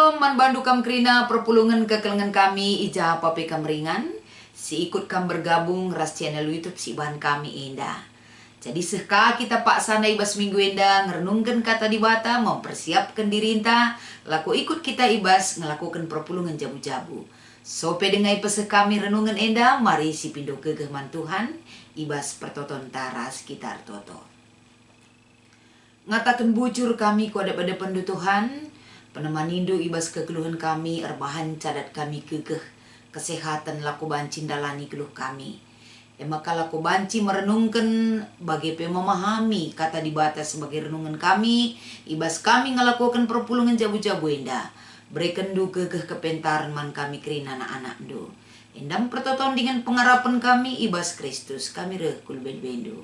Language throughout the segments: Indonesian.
Shalom, man bandu kam krina perpulungan kekelengan kami ija pape kam ringan. Si ikut kam bergabung ras channel YouTube si bahan kami indah. Jadi seka kita pak sana ibas minggu indah ngerenungkan kata di bata, mempersiapkan diri inta, laku ikut kita ibas ngelakukan perpulungan jabu-jabu. Sope dengai pesek kami renungan indah, mari si pindo kegeman Tuhan, ibas pertoton tara sekitar toto. Ngatakan bujur kami kuada pada pendu Tuhan, penemanindu ibas kekeluhan kami, erbahan cadat kami kekeh, kesehatan laku banci dalani keluh kami. Maka laku banci merenungkan bagi memahami kata di batas sebagai renungan kami, ibas kami ngelakukan perpulungan jabu-jabu indah. Berikan du kekeh kepentaran man kami kerina anak-anak du. Endam pertoton dengan pengharapan kami ibas Kristus kami rekul bendu.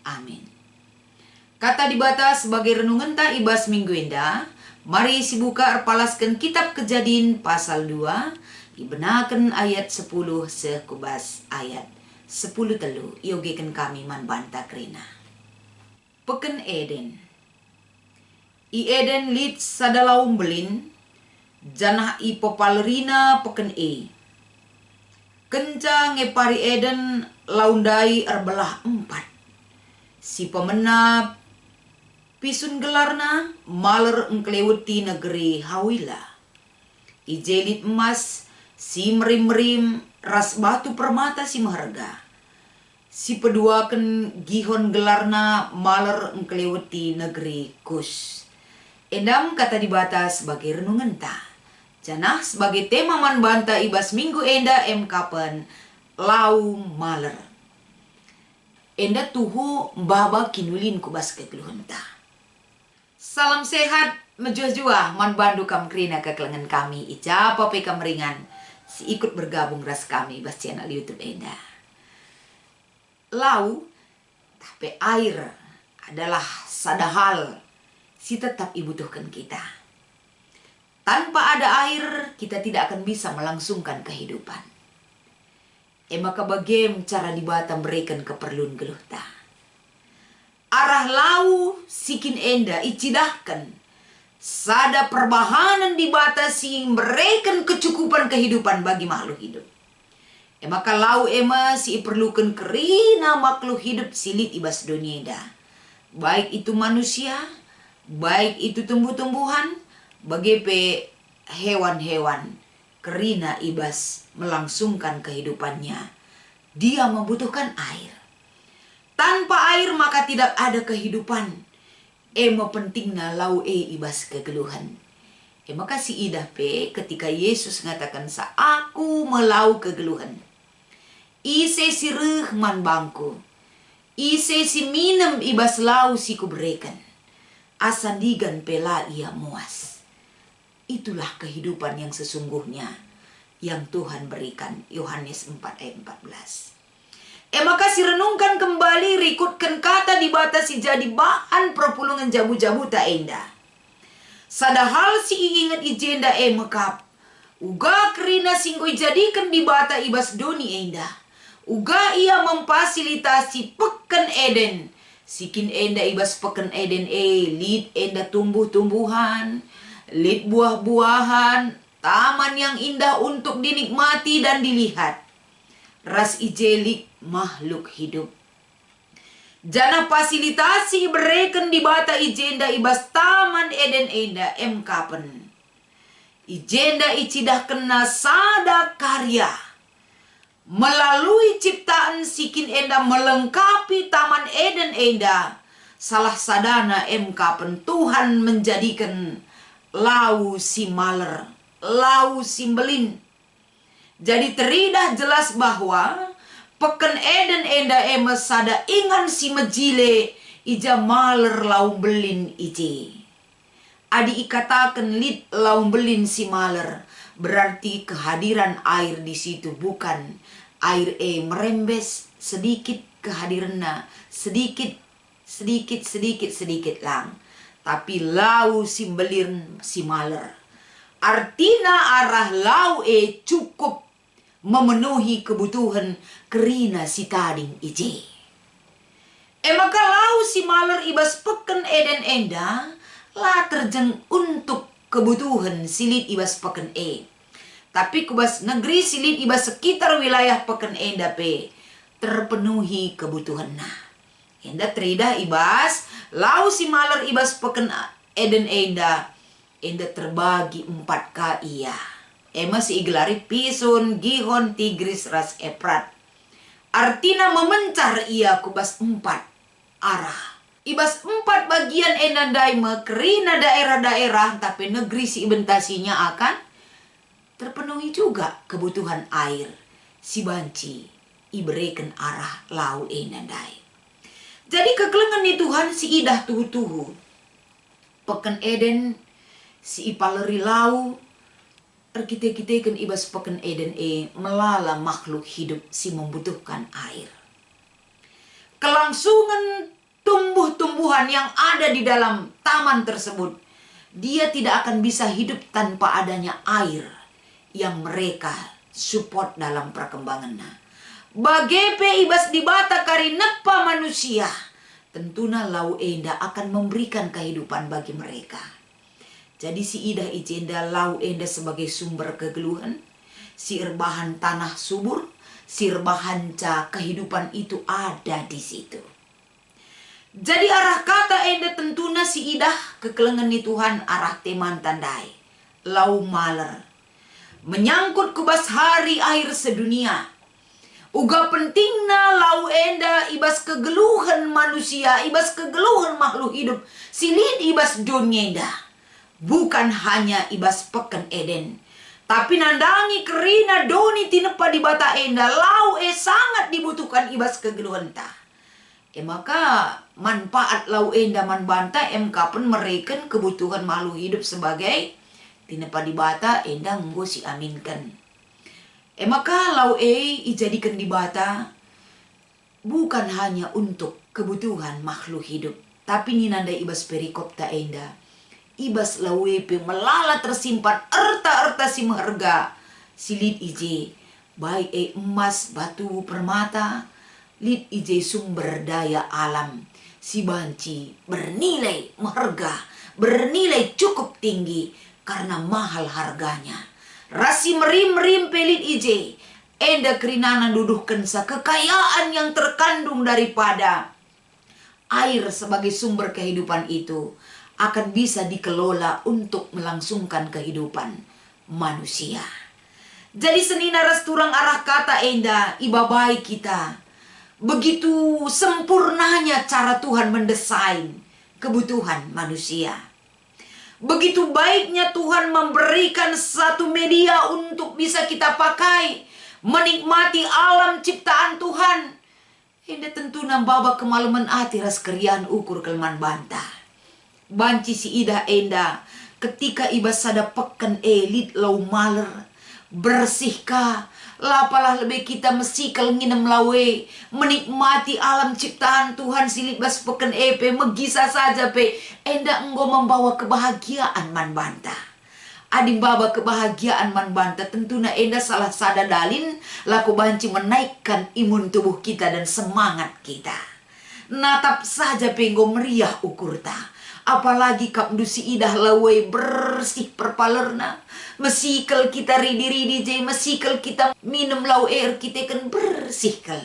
Amin. Kata di batas sebagai renungan ta ibas minggu indah. Mari si buka erpalaskan kitab Kejadian pasal 2, ibenakan ayat 10 sekubas ayat 10 telu yogekan kami man banta krina. Peken Eden. I Eden lit sadalaum belin, janah i popalerina peken e. Kenca ngepari Eden laundai erbelah 4. Si pemenap pisun gelarna maler engkleweti negeri Hawila. Ijelit emas si merim-merim ras batu permata si maharga. Si peduakan gihon gelarna maler engkleweti negeri Kus. Endam kata di batas sebagai renungan ta. Janah sebagai tema man banta ibas minggu enda kapan lau maler. Enda tuhu mbaba kinulin kubas kekeluhan ta. Salam sehat, menjua-jua, man bandu kam krina kekelengan kami, ijapa pe kam ringan, si ikut bergabung ras kami, bas channel YouTube enda. Lau, tapi air adalah sadahal, si tetap dibutuhkan kita. Tanpa ada air, kita tidak akan bisa melangsungkan kehidupan. Maka bagaimana cara dibata berikan keperluan geluh ta. Arah lau sikin enda icidahkan. Sada perbahanan dibatasi memberikan kecukupan kehidupan bagi makhluk hidup. Maka lau si perlukan kerina makhluk hidup silit ibas dunia enda. Baik itu manusia, baik itu tumbuh-tumbuhan, bagi hewan-hewan kerina ibas melangsungkan kehidupannya. Dia membutuhkan air. Tanpa air maka tidak ada kehidupan. Pentingnya lau ibas kegeluhan. Maka si idah ketika Yesus mengatakan sa aku melau kegeluhan. Ise si man bangku. Ise si minum ibas lau si kuberikan. Asandigan pela ia muas. Itulah kehidupan yang sesungguhnya yang Tuhan berikan. Yohanes 4 ayat 14. Maka si renungkan kembali, rikutkan kata dibatasi jadi bahan perpulungan jabu-jabu tak indah. Sadahal si ingat ijenda mekap. Uga kerina singgoy jadikan dibata ibas doni indah. Uga ia memfasilitasi peken Eden. Sikin enda ibas peken Eden lid enda tumbuh-tumbuhan, lid buah-buahan, taman yang indah untuk dinikmati dan dilihat. Ras ijelik makhluk hidup. Jana fasilitasi berikan di bata ijenda ibas taman Eden enda kapan. Ijenda icidah kena sada karya. Melalui ciptaan sikin enda melengkapi taman Eden enda. Salah sadana kapan Tuhan menjadikan lau si maler, lau si belin. Jadi teridah jelas bahwa peken Eden enda sada ingan si mejile ija maler lau belin ije. Adi ikatakan lid lau belin si maler berarti kehadiran air di situ bukan air merembes sedikit kehadirannya sedikit lang. Tapi lau si belin si maler. Artinya arah lau cukup memenuhi kebutuhan kerina si tading ije. Maka lau si maler ibas peken Eden enda lah terjeng untuk kebutuhan silit ibas peken tapi kubas negeri silit ibas sekitar wilayah peken dape terpenuhi kebutuhan enda trida ibas lau si maler ibas peken Eden enda terbagi 4 ka iya. Ema si igelari Pison, Gihon, Tigris, Ras, Efrat. Artina memencar ia kubas 4 arah. Ibas 4 bagian enandai mekerina daerah-daerah, tapi negeri si ibentasinya akan terpenuhi juga kebutuhan air. Si banci iberikan arah lau enandai. Jadi kekelengan ni Tuhan si idah tuhu-tuhu. Peken Eden si ipaleri lau kita ibas peken Eden melala makhluk hidup si membutuhkan air. Kelangsungan tumbuh-tumbuhan yang ada di dalam taman tersebut, dia tidak akan bisa hidup tanpa adanya air yang mereka support dalam perkembangannya. Bagepe ibas dibata kari nepa manusia, tentunya lau enda akan memberikan kehidupan bagi mereka. Jadi si idah ijenda lau enda sebagai sumber kegeluhan, si rebahan tanah subur, si rebahan ca kehidupan itu ada di situ. Jadi arah kata enda tentunya si idah kekelengan ni Tuhan arah teman tandai, lau maler, menyangkut kubas hari air sedunia. Uga pentingna lau enda ibas kegeluhan manusia, ibas kegeluhan makhluk hidup, silid ibas dunia enda. Bukan hanya ibas peken Eden, tapi nandangi kerina doni tinepa di bata enda, lau sangat dibutuhkan ibas kegeluhan ta. Maka manfaat lau enda man banta kapan mereken kebutuhan makhluk hidup sebagai tinepa di bata enda nggo si aminkan. Maka lau ijadikan di bata bukan hanya untuk kebutuhan makhluk hidup, tapi ni nanda ibas perikop ta enda. Ibas lau melala tersimpan erta-erta si maharga silit ije, baik emas, batu, permata, lit ije sumber daya alam. Si banci bernilai maharga, bernilai cukup tinggi karena mahal harganya. Rasi merim pelit ije, enda kerinana duduhkan sa kekayaan yang terkandung daripada air sebagai sumber kehidupan itu akan bisa dikelola untuk melangsungkan kehidupan manusia. Jadi senina resturang arah kata enda ibabai kita. Begitu sempurnanya cara Tuhan mendesain kebutuhan manusia. Begitu baiknya Tuhan memberikan satu media untuk bisa kita pakai, menikmati alam ciptaan Tuhan. Enda tentu nambaba kemaluman ati ras kerian ukur kelman bantah. Banci si idah enda ketika ibas sada peken elit lau maler, bersihkah, lapalah lebih kita mesikal nginem lawe, menikmati alam ciptaan Tuhan silit bas peken megisa saja enda enggo membawa kebahagiaan man banta. Adim baba kebahagiaan man banta tentunya enda salah sada dalin laku banci menaikkan imun tubuh kita dan semangat kita. Natap saja enggo meriah ukurta. Apalagi kapdusi idah lawe bersih perpalerna. Mesikal kita ridi-ridi jay, mesikal kita minum lau air kita kan bersihkal.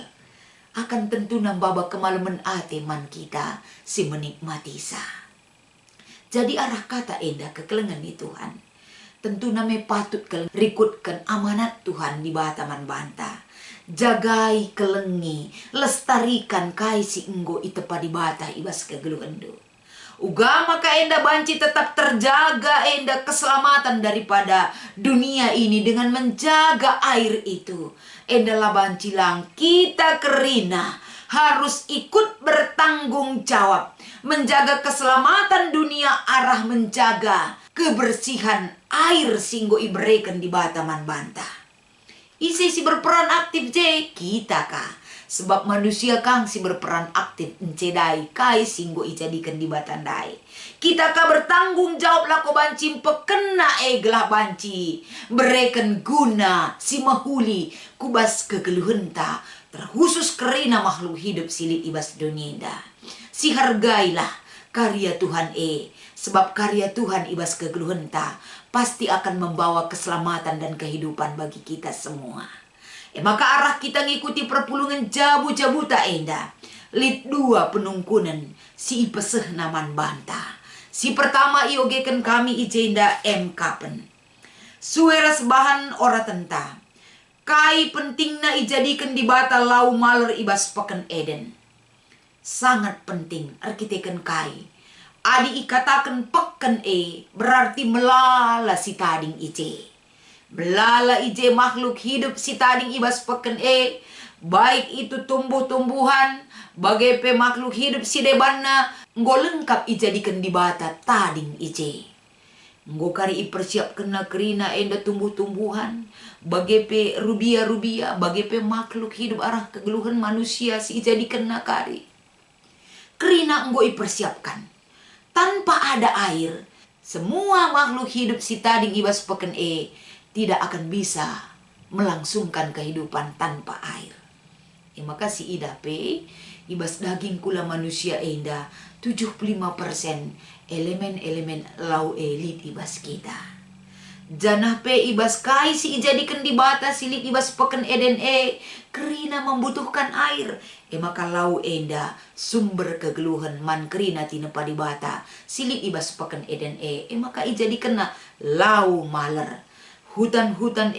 Akan tentu nambaba kemaluman ate man kita si menikmati sa. Jadi arah kata enda kekelengan di Tuhan. Tentu name patut rikutkan amanat Tuhan di bataman banta. Jagai kelengi, lestarikan kai si enggo itepa di bata ibas kegeluhan do. Uga maka enda banci tetap terjaga enda keselamatan daripada dunia ini dengan menjaga air itu. Enda lah banci lang kita kerina harus ikut bertanggung jawab menjaga keselamatan dunia arah menjaga kebersihan air singgo iberikan di bataman bantah. Isi berperan aktif kita kah? Sebab manusia kang si berperan aktif encedai kai singgo ijadikan di batandai. Kita ka bertanggung jawab lako banci pekena eglah banci. Bereken guna si mahuli kubas kegeluhenta terkhusus kerina makhluk hidup silit ibas dunia. Si hargailah karya Tuhan Sebab karya Tuhan ibas kegeluhenta pasti akan membawa keselamatan dan kehidupan bagi kita semua. Maka arah kita ngikuti perpulungan jabu-jabu tak enda. Lid 2 penungkunan si ipeseh naman banta. Si pertama iogeken kami ijenda kapen. Sueras bahan ora tenta. Kai pentingna ijadikan di bata lau maler ibas peken Eden. Sangat penting arkiteken kai. Adi ikatakan peken berarti melala si tading ije. Belala ije makhluk hidup si tading ibas peken baik itu tumbuh-tumbuhan bagai pe makhluk hidup si debanna nggo lengkap ijadikan di bata tading ije. Nggo kari ipersiapkan na kerina enda tumbuh-tumbuhan bagai pe rubia-rubia bagai pe makhluk hidup arah kegeluhan manusia si ijadikan na kari. Kerina nggo ipersiapkan tanpa ada air semua makhluk hidup si tading ibas peken tidak akan bisa melangsungkan kehidupan tanpa air. Maka si idape ibas daging kula manusia enda 75% elemen-elemen lau elit ibas kita. Janah pe ibas kai si ijadikan di bata silit ibas peken Eden kerina membutuhkan air. Maka lau enda sumber kegeluhan man kerina tinepa di bata silit ibas peken Eden maka ijadikan na lau maler. Hutan-hutan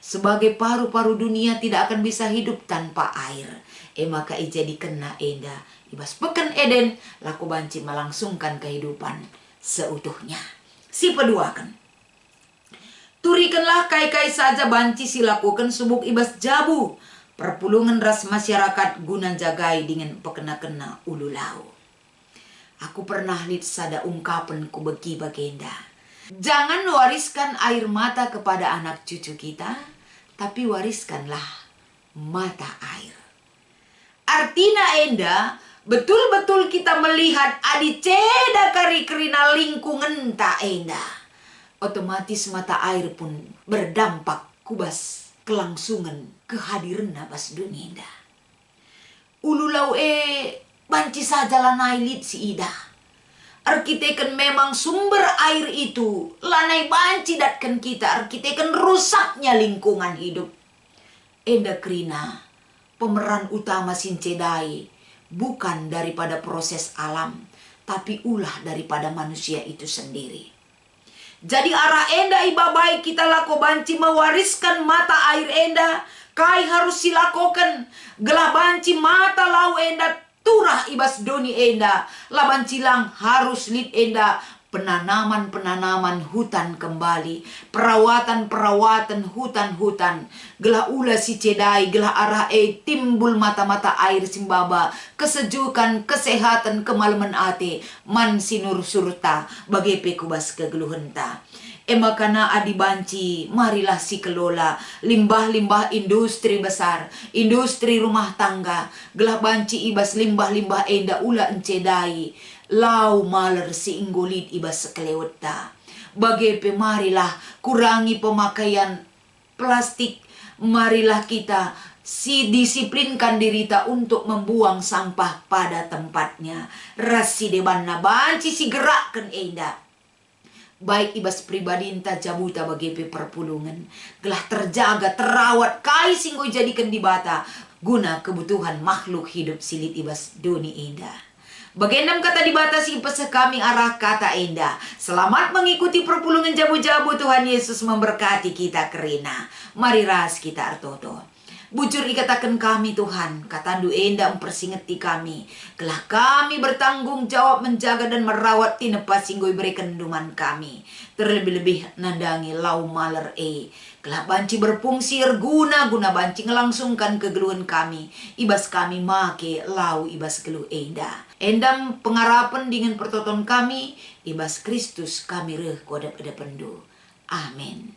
sebagai paru-paru dunia tidak akan bisa hidup tanpa air. Maka jadi kena enda ibas peken Eden laku banci melangsungkan kehidupan seutuhnya. Si peduakan. Turikanlah kai-kai saja banci silakukan subuk ibas jabu. Perpulungan ras masyarakat guna jagai dengan pekena-kena ulu lau. Aku pernah lihat sada ungkapan ku bagi bagenda. Jangan wariskan air mata kepada anak cucu kita, tapi wariskanlah mata air. Artina enda, betul-betul kita melihat adi ceda kari kerina lingkungan tak enda. Otomatis mata air pun berdampak kubas kelangsungan kehadiran nabas dunia enda. Ululau banci saja lanai lit si ida. Arkiteken memang sumber air itu lanai banci datkan kita arkiteken rusaknya lingkungan hidup. Enda krina pemeran utama sincedai bukan daripada proses alam tapi ulah daripada manusia itu sendiri. Jadi arah enda ibabai kita lako banci mewariskan mata air enda kai harus silakokan gelah banci mata lau enda turah ibas doni enda laban cilang harus lid enda penanaman hutan kembali perawatan hutan gelah ula si cedai gelah arah timbul mata-mata air simbaba kesejukan kesehatan kemalaman ate man sinur surta bagai pekubas kegeluhenta. Makana adi banci marilah si kelola limbah-limbah industri besar, industri rumah tangga, gelah banci ibas limbah-limbah enda ula encedai, lau maler si inggolit ibas sekeleweta. Bagai marilah kurangi pemakaian plastik, marilah kita si disiplinkan dirita untuk membuang sampah pada tempatnya. Rasi debanna banci si gerakkan enda. Baik ibas pribadi entah jabuta bagi perpulungan gelah terjaga terawat kai singgo jadikan di bata guna kebutuhan makhluk hidup silit ibas doni enda. Bagendam kata di bata si peseh kami arah kata enda. Selamat mengikuti perpulungan jabu-jabu. Tuhan Yesus memberkati kita kerina. Mari ras kita artoto. Bujur ikatakan kami Tuhan, katandu enda mempersingeti kami. Gelah kami bertanggung jawab menjaga dan merawat tinepa singgoi berikan duman kami. Terlebih-lebih nandangi lau maler gelah banci berfungsi guna banci ngelangsungkan kegeluhan kami. Ibas kami make lau ibas geluh enda. Endam pengarapan dengan pertoton kami, ibas Kristus kami reh kodap ada pendu. Amin.